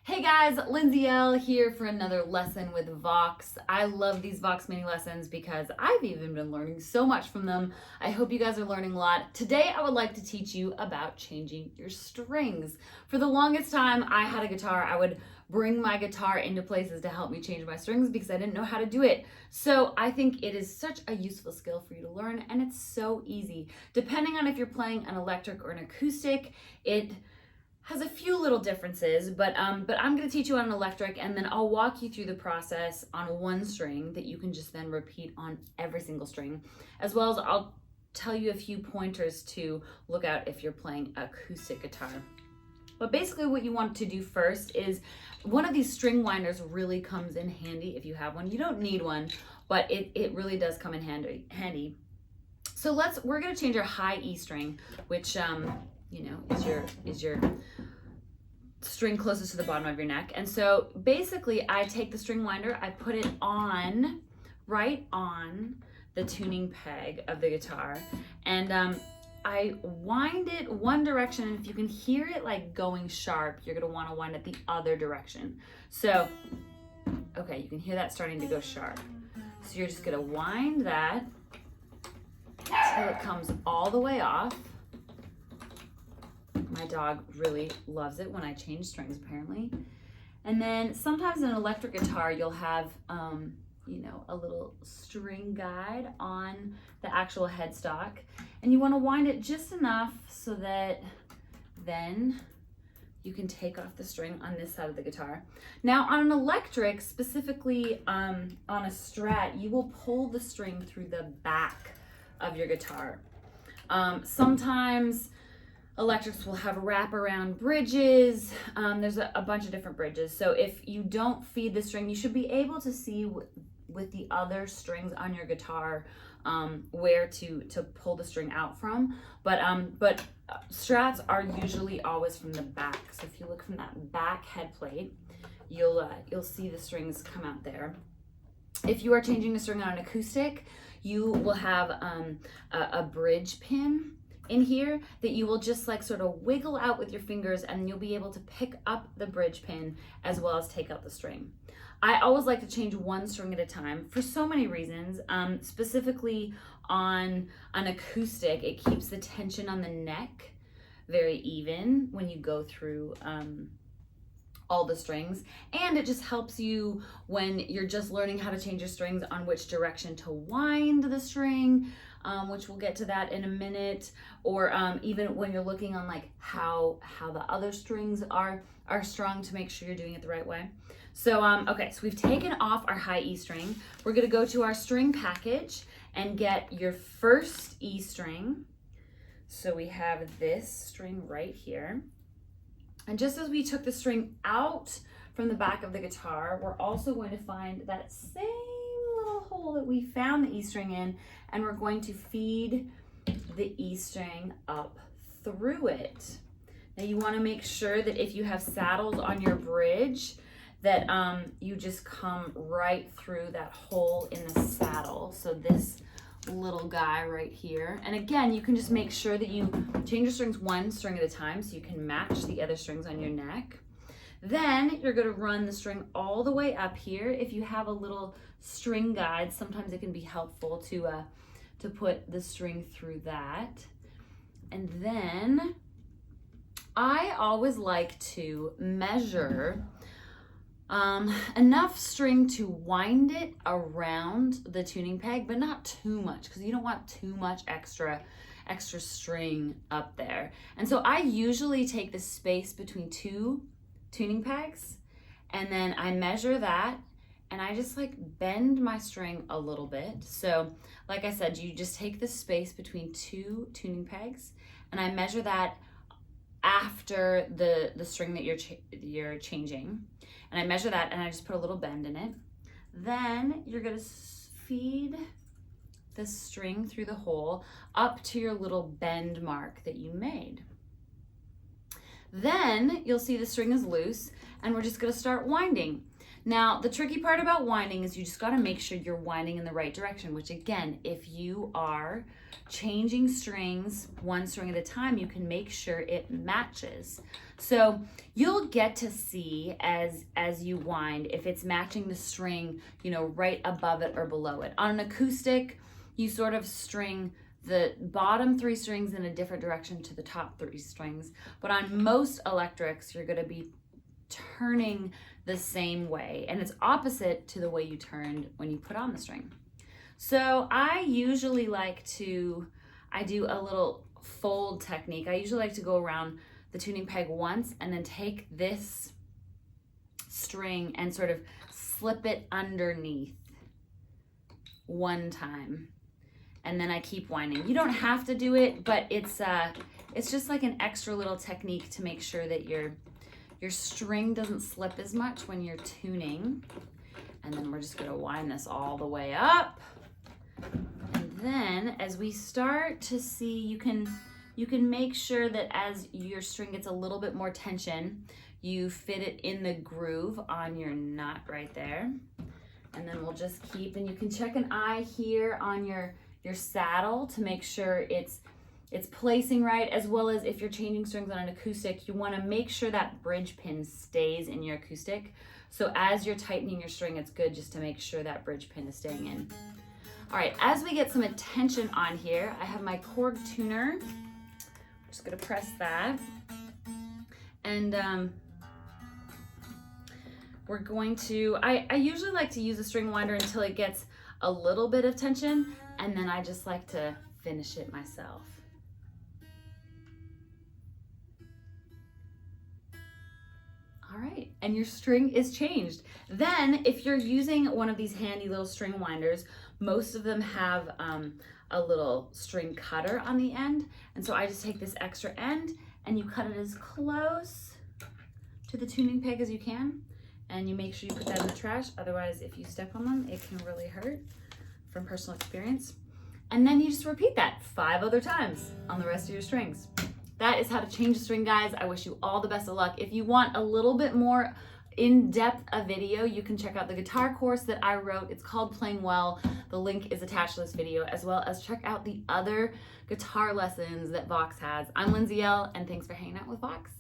Hey guys, Lindsay Ell here for another lesson with Vox. I love these Vox mini lessons because I've even been learning so much from them. I hope you guys are learning a lot. Today I would like to teach you about changing your strings. For the longest time I had a guitar, I would bring my guitar into places to help me change my strings because I didn't know how to do it. So I think it is such a useful skill for you to learn, and it's so easy. Depending on if you're playing an electric or an acoustic, it has a few little differences, but I'm going to teach you on an electric, and then I'll walk you through the process on one string that you can just then repeat on every single string, as well as I'll tell you a few pointers to look out if you're playing acoustic guitar. But basically what you want to do first is one of these string winders really comes in handy if you have one. You don't need one, but it really does come in handy. So we're going to change our high E string, which is your string closest to the bottom of your neck. And so basically I take the string winder, I put it right on the tuning peg of the guitar, and I wind it one direction, and if you can hear it like going sharp, you're gonna wanna wind it the other direction. So, okay, you can hear that starting to go sharp. So you're just gonna wind that till it comes all the way off. My dog really loves it when I change strings, apparently. And then sometimes in an electric guitar, you'll have, a little string guide on the actual headstock. And you want to wind it just enough so that then you can take off the string on this side of the guitar. Now on an electric, specifically on a Strat, you will pull the string through the back of your guitar. Sometimes electrics will have wraparound bridges. There's a bunch of different bridges. So if you don't feed the string, you should be able to see with the other strings on your guitar where to pull the string out from. But Strats are usually always from the back. So if you look from that back head plate, you'll see the strings come out there. If you are changing a string on an acoustic, you will have a bridge pin in here that you will just like sort of wiggle out with your fingers, and you'll be able to pick up the bridge pin as well as take out the string. I always like to change one string at a time for so many reasons. Specifically on an acoustic, it keeps the tension on the neck very even when you go through all the strings, and it just helps you when you're just learning how to change your strings on which direction to wind the string, which we'll get to that in a minute, or even when you're looking on like how the other strings are strung to make sure you're doing it the right way. So okay, so we've taken off our high E string. We're gonna go to our string package and get your first E string. So we have this string right here. And just as we took the string out from the back of the guitar, we're also going to find that same little hole that we found the E string in, and we're going to feed the E string up through it. Now you want to make sure that if you have saddles on your bridge, that you just come right through that hole in the saddle. So this little guy right here. And again, you can just make sure that you change your strings one string at a time so you can match the other strings on your neck. Then you're going to run the string all the way up here. If you have a little string guide, sometimes it can be helpful to put the string through that. And then I always like to measure enough string to wind it around the tuning peg, but not too much, because you don't want too much extra string up there. And so I usually take the space between two tuning pegs, and then I measure that, and I just like bend my string a little bit. So like I said, you just take the space between two tuning pegs, and I measure that after the string that you're changing. And I measure that, and I just put a little bend in it. Then you're gonna feed the string through the hole up to your little bend mark that you made. Then you'll see the string is loose, and we're just gonna start winding. Now, the tricky part about winding is you just gotta make sure you're winding in the right direction, which again, if you are changing strings one string at a time, you can make sure it matches. So you'll get to see as you wind if it's matching the string, you know, right above it or below it. On an acoustic, you sort of string the bottom 3 strings in a different direction to the top 3 strings. But on most electrics, you're going to be turning the same way, and it's opposite to the way you turned when you put on the string. So I usually like to, I do a little fold technique. I usually like to go around the tuning peg once and then take this string and sort of slip it underneath one time, and then I keep winding. You don't have to do it, but it's just like an extra little technique to make sure that your string doesn't slip as much when you're tuning. And then we're just gonna wind this all the way up. And then as we start to see, you can make sure that as your string gets a little bit more tension, you fit it in the groove on your nut right there. And then we'll just keep, and you can check an eye here on your saddle to make sure it's placing right, as well as if you're changing strings on an acoustic, you want to make sure that bridge pin stays in your acoustic. So as you're tightening your string, it's good just to make sure that bridge pin is staying in. All right, as we get some attention on here, I have my Korg tuner. I'm just gonna press that. And we're going to, I usually like to use a string winder until it gets a little bit of tension, and then I just like to finish it myself. All right, and your string is changed. Then if you're using one of these handy little string winders, most of them have a little string cutter on the end. And so I just take this extra end and you cut it as close to the tuning peg as you can. And you make sure you put that in the trash. Otherwise, if you step on them, it can really hurt, from personal experience. And then you just repeat that 5 other times on the rest of your strings. That is how to change a string, guys. I wish you all the best of luck. If you want a little bit more in-depth a video, you can check out the guitar course that I wrote. It's called Playing Well. The link is attached to this video, as well as check out the other guitar lessons that Vox has. I'm Lindsay Ell, and thanks for hanging out with Vox.